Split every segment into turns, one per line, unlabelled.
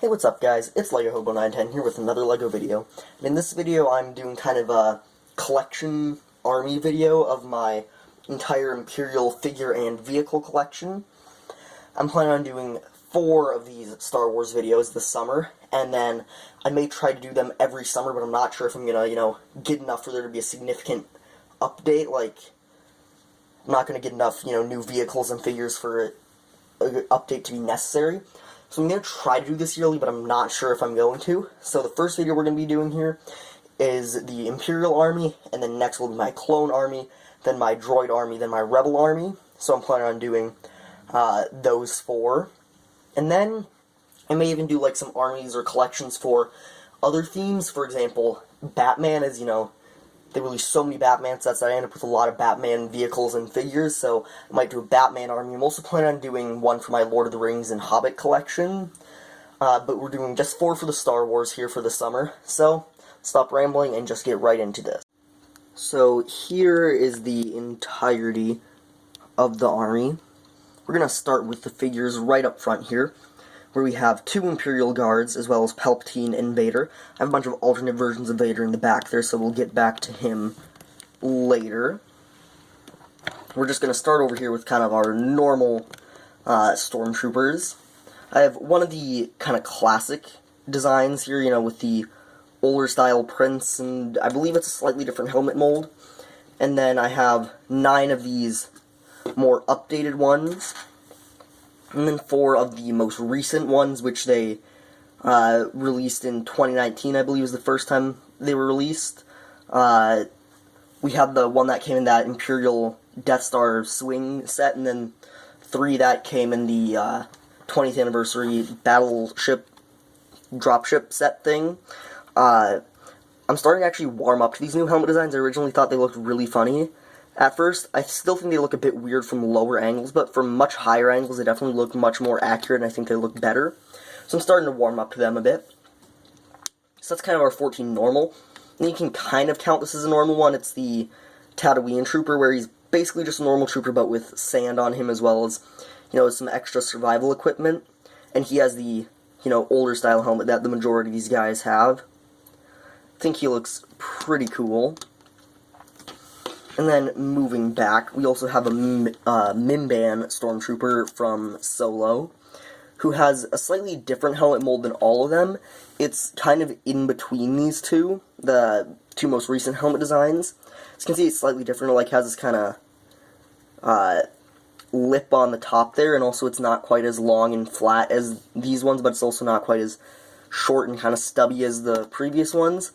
Hey, what's up guys? It's LegoHobo910 here with another LEGO video. And in this video I'm doing kind of a collection army video of my entire Imperial figure and vehicle collection. I'm planning on doing 4 of these Star Wars videos this summer, and then I may try to do them every summer, but I'm not sure if I'm gonna, get enough for there to be a significant update. Like, I'm not gonna get enough, new vehicles and figures for an update to be necessary. So I'm going to try to do this yearly, but I'm not sure if I'm going to. So the first video we're going to be doing here is the Imperial Army, and then next will be my Clone Army, then my Droid Army, then my Rebel Army. So I'm planning on doing those 4. And then I may even do like some armies or collections for other themes. For example, Batman, as they release so many Batman sets that I end up with a lot of Batman vehicles and figures, so I might do a Batman army. I'm also planning on doing one for my Lord of the Rings and Hobbit collection, but we're doing just 4 for the Star Wars here for the summer, so stop rambling and just get right into this. So here is the entirety of the army. We're going to start with the figures right up front here, where we have 2 Imperial guards, as well as Palpatine and Vader. I have a bunch of alternate versions of Vader in the back there, so we'll get back to him later. We're just going to start over here with kind of our normal stormtroopers. I have one of the kind of classic designs here, with the older style prints, and I believe it's a slightly different helmet mold. And then I have 9 of these more updated ones. And then 4 of the most recent ones, which they released in 2019, I believe was the first time they were released. We have the one that came in that Imperial Death Star swing set, and then 3 that came in the 20th anniversary battleship dropship set thing. I'm starting to actually warm up to these new helmet designs. I originally thought they looked really funny. At first, I still think they look a bit weird from lower angles, but from much higher angles, they definitely look much more accurate, and I think they look better. So I'm starting to warm up to them a bit. So that's kind of our 14 normal. And you can kind of count this as a normal one. It's the Tatooine Trooper, where he's basically just a normal trooper, but with sand on him, as well as, some extra survival equipment. And he has the, older style helmet that the majority of these guys have. I think he looks pretty cool. And then, moving back, we also have a Mimban Stormtrooper from Solo, who has a slightly different helmet mold than all of them. It's kind of in between these two, the 2 most recent helmet designs. As you can see, it's slightly different. It like has this kind of lip on the top there, and also it's not quite as long and flat as these ones, but it's also not quite as short and kind of stubby as the previous ones.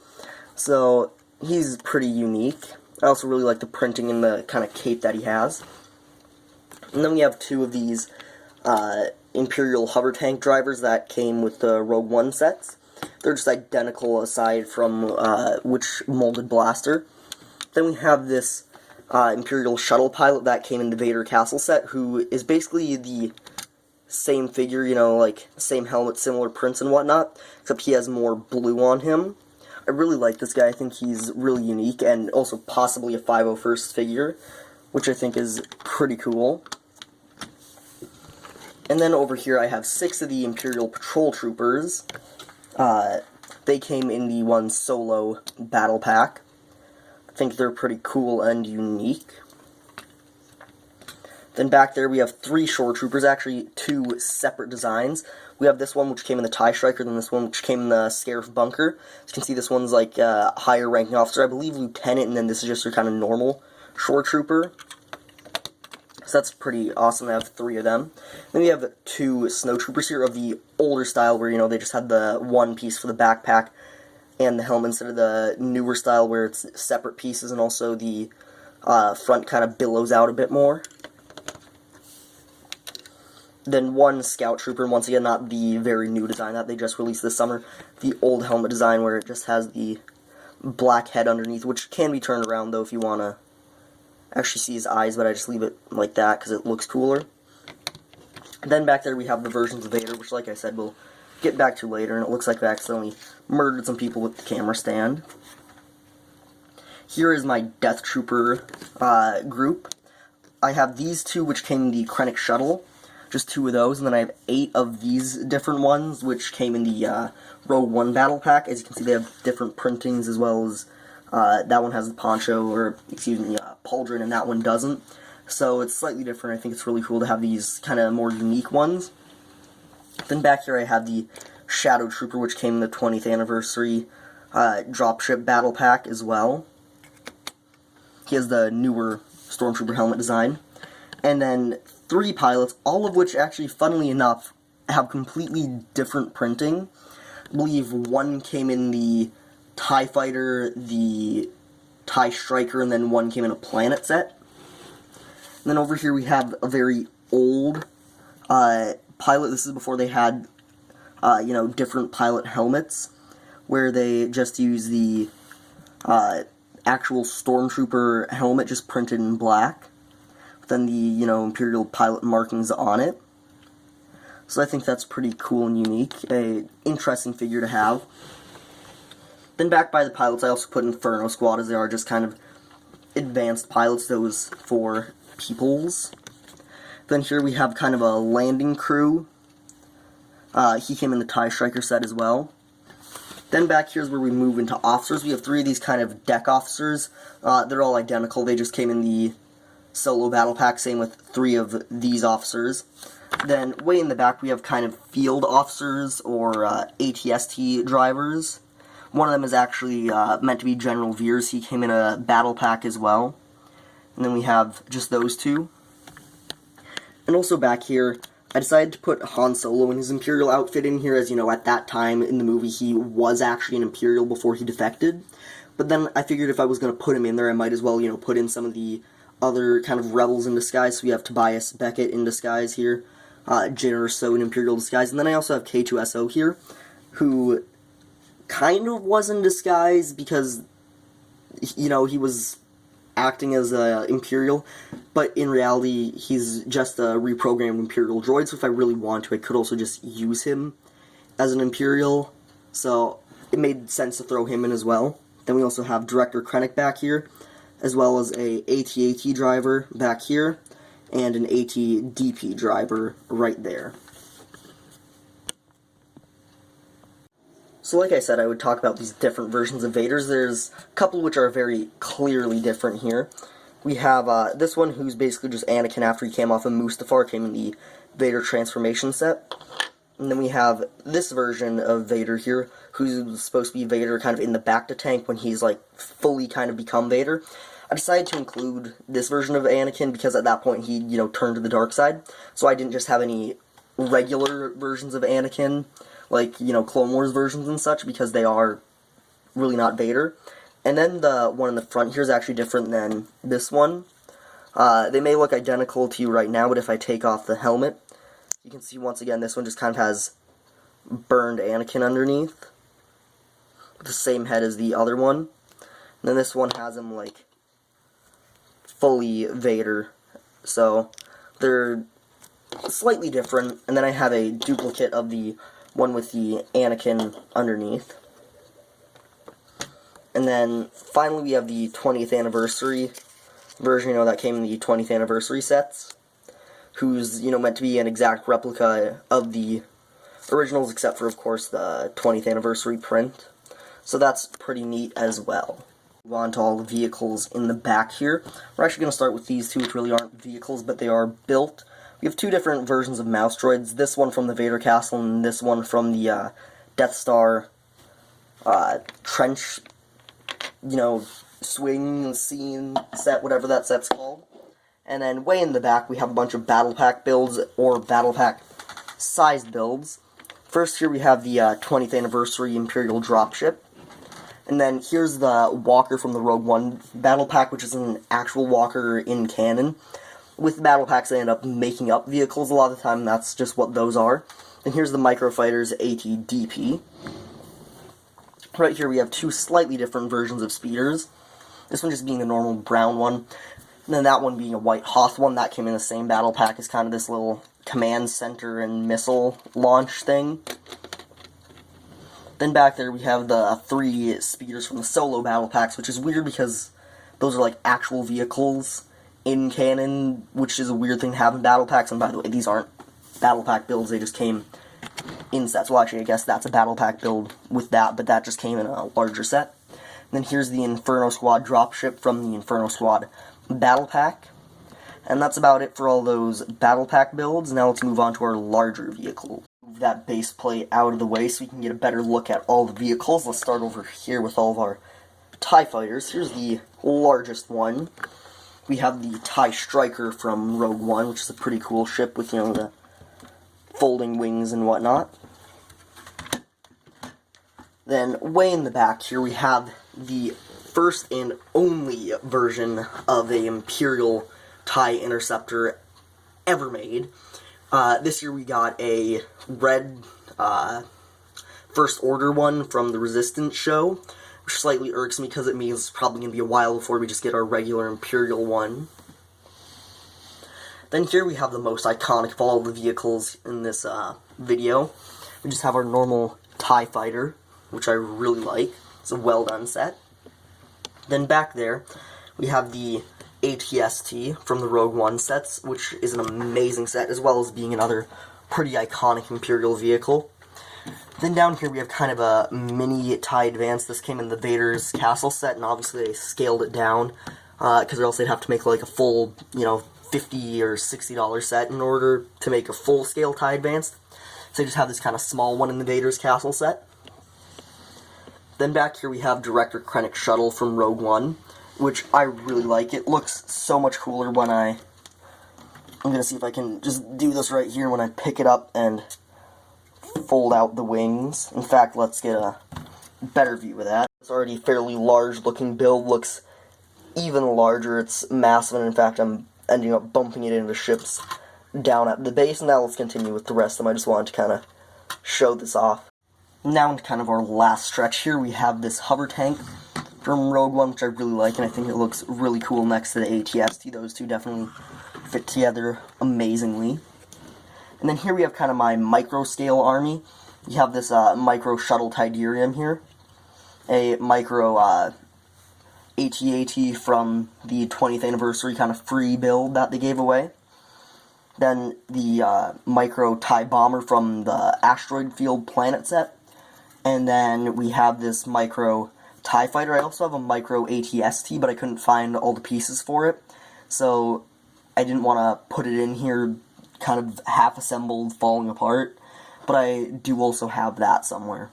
So, he's pretty unique. I also really like the printing and the kind of cape that he has. And then we have 2 of these Imperial hover tank drivers that came with the Rogue One sets. They're just identical aside from which molded blaster. Then we have this Imperial shuttle pilot that came in the Vader Castle set, who is basically the same figure, like same helmet, similar prints and whatnot, except he has more blue on him. I really like this guy. I think he's really unique, and also possibly a 501st figure, which I think is pretty cool. And then over here I have 6 of the Imperial Patrol Troopers. They came in the one Solo Battle Pack. I think they're pretty cool and unique. Then back there we have 3 Shore Troopers, actually 2 separate designs. We have this one which came in the TIE Striker, then this one which came in the Scarif Bunker. As you can see, this one's like a higher ranking officer, I believe Lieutenant, and then this is just your kind of normal Shore Trooper. So that's pretty awesome to have 3 of them. Then we have 2 Snow Troopers here of the older style where, they just had the one piece for the backpack and the helmet instead of the newer style where it's separate pieces, and also the front kind of billows out a bit more. Then 1 Scout Trooper, and once again, not the very new design that they just released this summer, the old helmet design where it just has the black head underneath, which can be turned around, though, if you want to actually see his eyes, but I just leave it like that because it looks cooler. Then back there we have the versions of Vader, which, like I said, we'll get back to later, and it looks like I accidentally murdered some people with the camera stand. Here is my Death Trooper group. I have these 2, which came in the Krennic Shuttle. just 2 of those, and then I have 8 of these different ones, which came in the Rogue One battle pack. As you can see, they have different printings, as well as that one has the poncho, or excuse me, pauldron, and that one doesn't. So it's slightly different. I think it's really cool to have these kind of more unique ones. Then back here I have the Shadow Trooper, which came in the 20th anniversary dropship battle pack as well. He has the newer Stormtrooper helmet design. And then 3 pilots, all of which actually, funnily enough, have completely different printing. I believe one came in the TIE Fighter, the TIE Striker, and then one came in a Planet set. And then over here we have a very old pilot. This is before they had, different pilot helmets, where they just use the actual Stormtrooper helmet just printed in black. Then the, Imperial pilot markings on it. So I think that's pretty cool and unique. A interesting figure to have. Then back by the pilots, I also put Inferno Squad, as they are just kind of advanced pilots, those for peoples. Then here we have kind of a landing crew. He came in the TIE Striker set as well. Then back here's where we move into officers. We have 3 of these kind of deck officers. They're all identical. They just came in the solo battle pack, same with 3 of these officers. Then way in the back we have kind of field officers, or ATST drivers. One of them is actually meant to be General Veers. He came in a battle pack as well. And then we have just those 2. And also back here, I decided to put Han Solo in his Imperial outfit in here, as at that time in the movie he was actually an Imperial before he defected. But then I figured if I was going to put him in there, I might as well, put in some of the other kind of rebels in disguise. So we have Tobias Beckett in disguise here, Jyn Erso in Imperial disguise, and then I also have K2SO here, who kind of was in disguise because, he was acting as a Imperial, but in reality he's just a reprogrammed Imperial droid, so if I really want to, I could also just use him as an Imperial, so it made sense to throw him in as well. Then we also have Director Krennic back here, as well as a AT-AT driver back here, and an AT-DP driver right there. So like I said, I would talk about these different versions of Vaders. There's a couple which are very clearly different here. We have this one, who's basically just Anakin after he came off of Mustafar, came in the Vader transformation set. And then we have this version of Vader here, who's supposed to be Vader kind of in the bacta tank when he's like fully kind of become Vader. I decided to include this version of Anakin because at that point he, turned to the dark side. So I didn't just have any regular versions of Anakin, like, Clone Wars versions and such, because they are really not Vader. And then the one in the front here is actually different than this one. They may look identical to you right now, but if I take off the helmet, you can see once again this one just kind of has burned Anakin underneath, with the same head as the other one. And then this one has him, like, fully Vader. So they're slightly different. And then I have a duplicate of the one with the Anakin underneath. And then finally we have the 20th anniversary version, that came in the 20th anniversary sets, who's, meant to be an exact replica of the originals, except for, of course, the 20th anniversary print. So that's pretty neat as well. Move on to all the vehicles in the back here. We're actually going to start with these 2, which really aren't vehicles, but they are built. We have 2 different versions of mouse droids, this one from the Vader Castle, and this one from the Death Star trench, swing scene set, whatever that set's called. And then way in the back we have a bunch of battle pack builds, or battle pack sized builds. First here we have the 20th anniversary Imperial dropship. And then here's the walker from the Rogue One battle pack, which is an actual walker in canon. With battle packs, they end up making up vehicles a lot of the time, that's just what those are. And here's the Microfighters AT-DP. Right here we have 2 slightly different versions of speeders. This one just being the normal brown one, and then that one being a white Hoth one. That came in the same battle pack as kind of this little command center and missile launch thing. Then back there we have the 3 speeders from the solo battle packs, which is weird because those are like actual vehicles in canon, which is a weird thing to have in battle packs. And by the way, these aren't battle pack builds. They just came in sets. Well, actually, I guess that's a battle pack build with that, but that just came in a larger set. And then here's the Inferno Squad dropship from the Inferno Squad battle pack. And that's about it for all those battle pack builds. Now let's move on to our larger vehicle. Move that base plate out of the way so we can get a better look at all the vehicles. Let's start over here with all of our TIE fighters. Here's the largest one. We have the TIE Striker from Rogue One, which is a pretty cool ship with, the folding wings and whatnot. Then, way in the back here, we have the first and only version of a Imperial TIE Interceptor ever made. This year we got a red First Order one from the Resistance show, which slightly irks me because it means it's probably going to be a while before we just get our regular Imperial one. Then here we have the most iconic of all the vehicles in this video. We just have our normal TIE Fighter, which I really like. It's a well done set. Then back there, we have the ATST from the Rogue One sets, which is an amazing set, as well as being another pretty iconic Imperial vehicle. Then down here we have kind of a mini TIE Advance. This came in the Vader's Castle set, and obviously they scaled it down, because or else they'd have to make like a full, $50 or $60 set in order to make a full-scale TIE Advance. So they just have this kind of small one in the Vader's Castle set. Then back here we have Director Krennic's shuttle from Rogue One, which I really like. It looks so much cooler when I'm going to see if I can just do this right here when I pick it up and fold out the wings. In fact, let's get a better view of that. It's already a fairly large looking build, looks even larger. It's massive, and in fact I'm ending up bumping it into ships down at the base. Now let's continue with the rest of them. I just wanted to kind of show this off. Now in kind of our last stretch here, we have this hover tank from Rogue One, which I really like, and I think it looks really cool next to the ATST. Those two definitely fit together amazingly. And then here we have kind of my micro-scale army. You have this micro shuttle Tiderium here, a micro AT-AT from the 20th anniversary kind of free build that they gave away. Then the micro TIE Bomber from the Asteroid Field Planet set. And then we have this micro TIE Fighter. I also have a micro AT-ST, but I couldn't find all the pieces for it. So I didn't want to put it in here kind of half-assembled, falling apart. But I do also have that somewhere.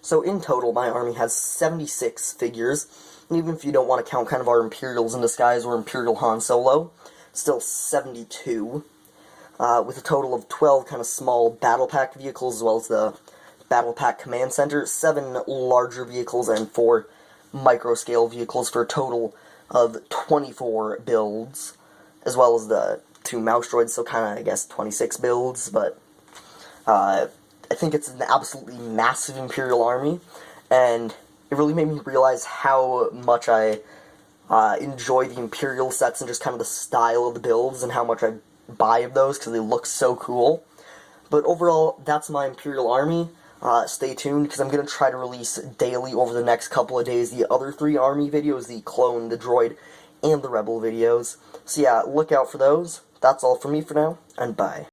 So in total, my army has 76 figures. And even if you don't want to count kind of our Imperials in Disguise or Imperial Han Solo, still 72. With a total of 12 kind of small battle pack vehicles, as well as the Battle Pack Command Center, 7 larger vehicles, and 4 micro-scale vehicles for a total of 24 builds, as well as the 2 mouse droids, so kind of, I guess, 26 builds, but I think it's an absolutely massive Imperial army, and it really made me realize how much I enjoy the Imperial sets and just kind of the style of the builds and how much I buy of those, because they look so cool. But overall, that's my Imperial army. Stay tuned, because I'm going to try to release daily over the next couple of days the other 3 army videos, the clone, the droid, and the rebel videos. So yeah, look out for those. That's all from me for now, and bye.